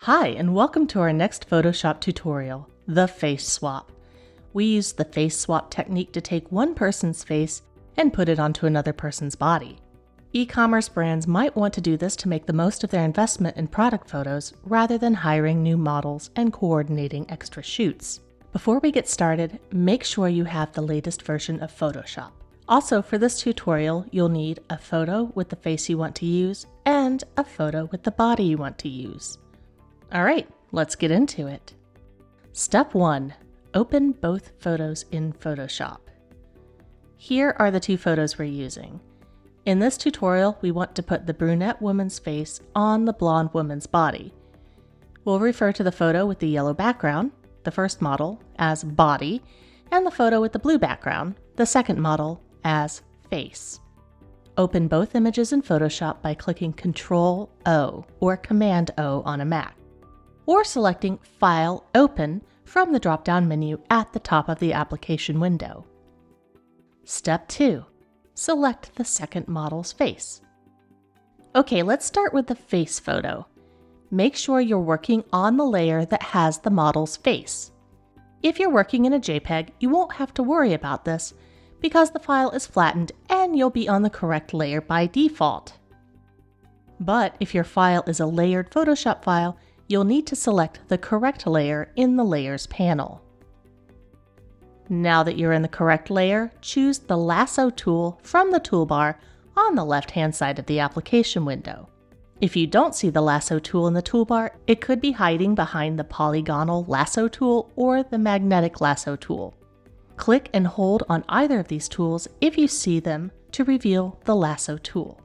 Hi, and welcome to our next Photoshop tutorial, the face swap. We use the face swap technique to take one person's face and put it onto another person's body. E-commerce brands might want to do this to make the most of their investment in product photos rather than hiring new models and coordinating extra shoots. Before we get started, make sure you have the latest version of Photoshop. Also, for this tutorial, you'll need a photo with the face you want to use and a photo with the body you want to use. All right, let's get into it. Step 1. Open both photos in Photoshop. Here are the two photos we're using. In this tutorial, we want to put the brunette woman's face on the blonde woman's body. We'll refer to the photo with the yellow background, the first model, as body, and the photo with the blue background, the second model, as face. Open both images in Photoshop by clicking Ctrl-O or Command-O on a Mac, or selecting File, Open from the drop-down menu at the top of the application window. Step 2. Select the second model's face. Okay, let's start with the face photo. Make sure you're working on the layer that has the model's face. If you're working in a JPEG, you won't have to worry about this because the file is flattened and you'll be on the correct layer by default. But if your file is a layered Photoshop file, you'll need to select the correct layer in the Layers panel. Now that you're in the correct layer, choose the Lasso tool from the toolbar on the left-hand side of the application window. If you don't see the Lasso tool in the toolbar, it could be hiding behind the Polygonal Lasso tool or the Magnetic Lasso tool. Click and hold on either of these tools if you see them to reveal the Lasso tool.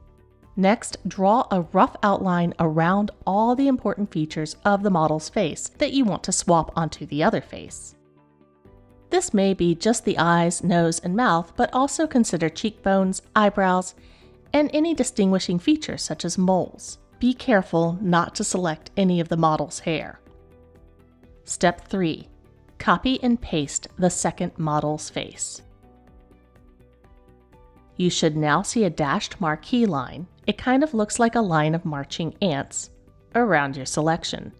Next, draw a rough outline around all the important features of the model's face that you want to swap onto the other face. This may be just the eyes, nose, and mouth, but also consider cheekbones, eyebrows, and any distinguishing features such as moles. Be careful not to select any of the model's hair. Step 3. Copy and paste the second model's face. You should now see a dashed marquee line. It kind of looks like a line of marching ants around your selection.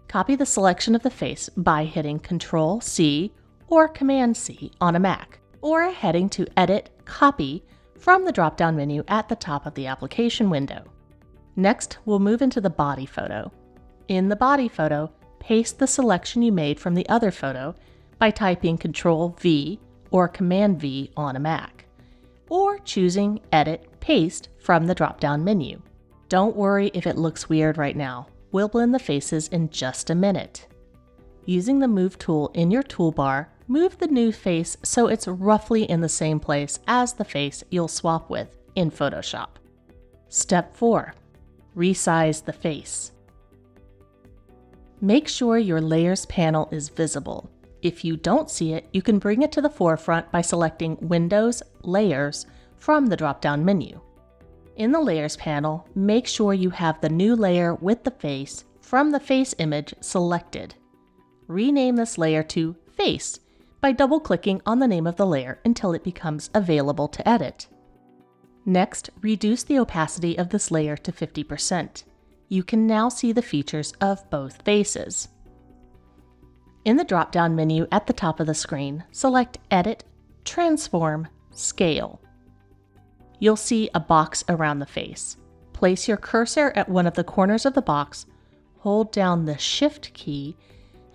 Copy the selection of the face by hitting Ctrl-C or Command-C on a Mac, or heading to Edit, Copy from the drop-down menu at the top of the application window. Next, we'll move into the body photo. In the body photo, paste the selection you made from the other photo by typing Ctrl-V or Command-V on a Mac, or choosing Edit, Paste from the drop-down menu. Don't worry if it looks weird right now. We'll blend the faces in just a minute. Using the Move tool in your toolbar, move the new face so it's roughly in the same place as the face you'll swap with in Photoshop. Step 4. Resize the face. Make sure your Layers panel is visible. If you don't see it, you can bring it to the forefront by selecting Windows, Layers from the drop-down menu. In the Layers panel, make sure you have the new layer with the face from the face image selected. Rename this layer to Face by double-clicking on the name of the layer until it becomes available to edit. Next, reduce the opacity of this layer to 50%. You can now see the features of both faces. In the drop-down menu at the top of the screen, select Edit, Transform, Scale. You'll see a box around the face. Place your cursor at one of the corners of the box, hold down the Shift key,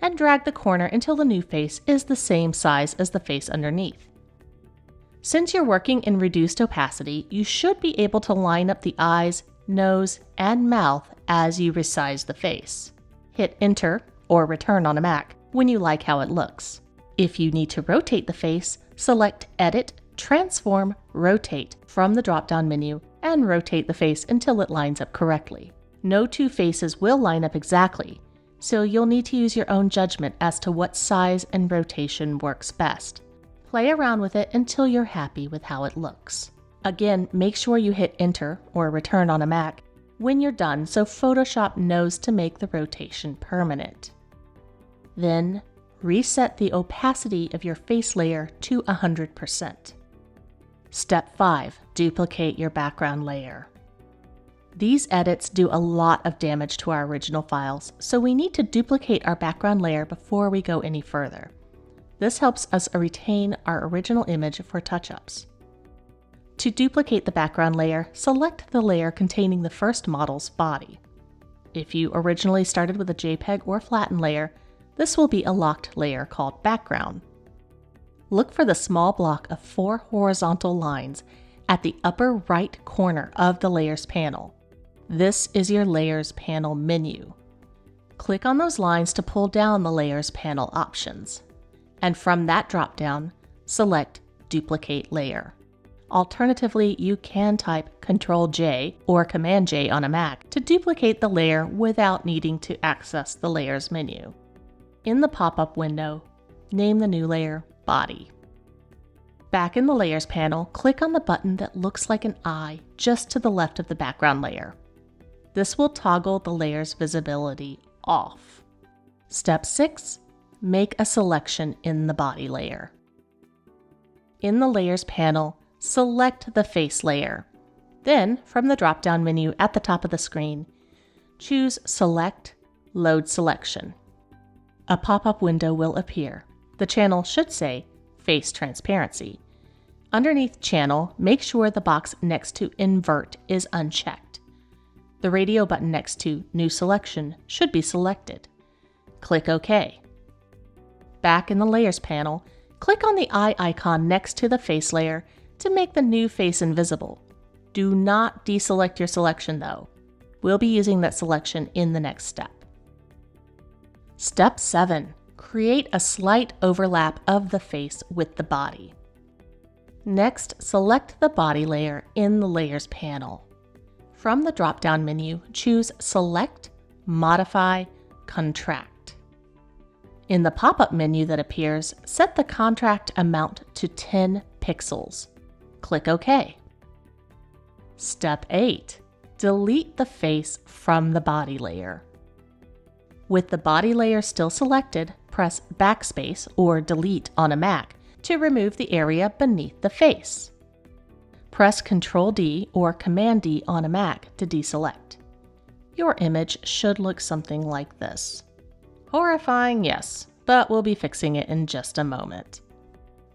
and drag the corner until the new face is the same size as the face underneath. Since you're working in reduced opacity, you should be able to line up the eyes, nose, and mouth as you resize the face. Hit Enter or Return on a Mac when you like how it looks. If you need to rotate the face, select Edit, Transform, Rotate from the drop-down menu and rotate the face until it lines up correctly. No two faces will line up exactly, so you'll need to use your own judgment as to what size and rotation works best. Play around with it until you're happy with how it looks. Again, make sure you hit Enter or Return on a Mac when you're done so Photoshop knows to make the rotation permanent. Then, reset the opacity of your face layer to 100%. Step 5. Duplicate your background layer. These edits do a lot of damage to our original files, so we need to duplicate our background layer before we go any further. This helps us retain our original image for touch-ups. To duplicate the background layer, select the layer containing the first model's body. If you originally started with a JPEG or flatten layer, this will be a locked layer called background. Look for the small block of 4 horizontal lines at the upper right corner of the Layers panel. This is your Layers panel menu. Click on those lines to pull down the Layers panel options. And from that drop-down, select Duplicate Layer. Alternatively, you can type Ctrl-J or Command-J on a Mac to duplicate the layer without needing to access the Layers menu. In the pop-up window, name the new layer Body. Back in the Layers panel, click on the button that looks like an eye just to the left of the background layer. This will toggle the layer's visibility off. Step 6. Make a selection in the body layer. In the Layers panel, select the face layer. Then, from the drop-down menu at the top of the screen, choose Select, Load Selection. A pop-up window will appear. The channel should say Face Transparency. Underneath Channel, make sure the box next to Invert is unchecked. The radio button next to New Selection should be selected. Click OK. Back in the Layers panel, click on the eye icon next to the face layer to make the new face invisible. Do not deselect your selection though. We'll be using that selection in the next step. Step 7. Create a slight overlap of the face with the body. Next, select the body layer in the Layers panel. From the drop-down menu, choose Select, Modify, Contract. In the pop-up menu that appears, set the contract amount to 10 pixels. Click OK. Step 8. Delete the face from the body layer. With the body layer still selected, press Backspace or Delete on a Mac to remove the area beneath the face. Press Ctrl-D or Command-D on a Mac to deselect. Your image should look something like this. Horrifying, yes, but we'll be fixing it in just a moment.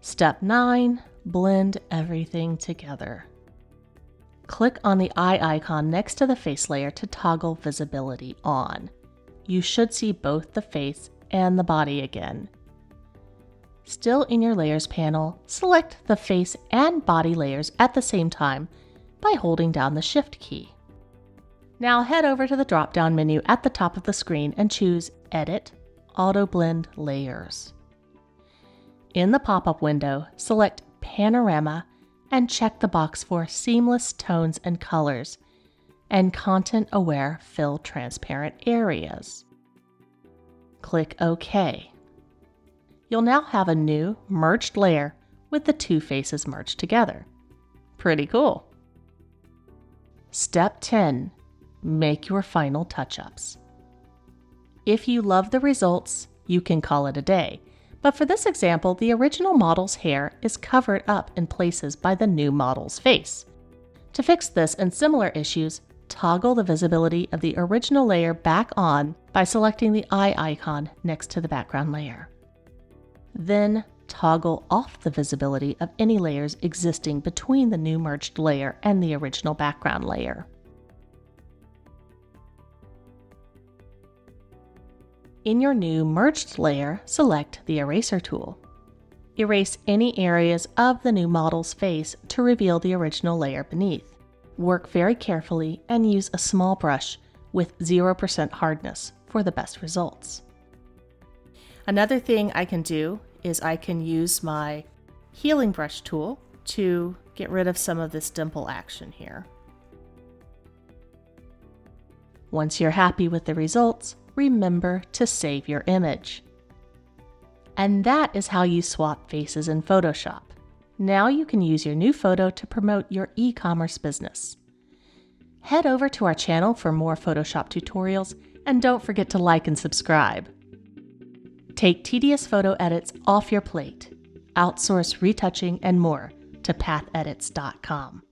Step 9. Blend everything together. Click on the eye icon next to the face layer to toggle visibility on. You should see both the face and the body again. Still in your Layers panel, select the face and body layers at the same time by holding down the Shift key. Now head over to the drop-down menu at the top of the screen and choose Edit, Auto Blend Layers. In the pop-up window, select Panorama and check the box for Seamless Tones and Colors and Content-Aware Fill Transparent Areas. Click OK. You'll now have a new merged layer with the two faces merged together. Pretty cool. Step 10. Make your final touch-ups. If you love the results, you can call it a day. But for this example, the original model's hair is covered up in places by the new model's face. To fix this and similar issues, toggle the visibility of the original layer back on by selecting the eye icon next to the background layer. Then toggle off the visibility of any layers existing between the new merged layer and the original background layer. In your new merged layer, select the Eraser tool. Erase any areas of the new model's face to reveal the original layer beneath. Work very carefully and use a small brush with 0% hardness for the best results. Another thing I can do is I can use my healing brush tool to get rid of some of this dimple action here. Once you're happy with the results, remember to save your image. And that is how you swap faces in Photoshop. Now you can use your new photo to promote your e-commerce business. Head over to our channel for more Photoshop tutorials, and don't forget to like and subscribe. Take tedious photo edits off your plate. Outsource retouching and more to pathedits.com.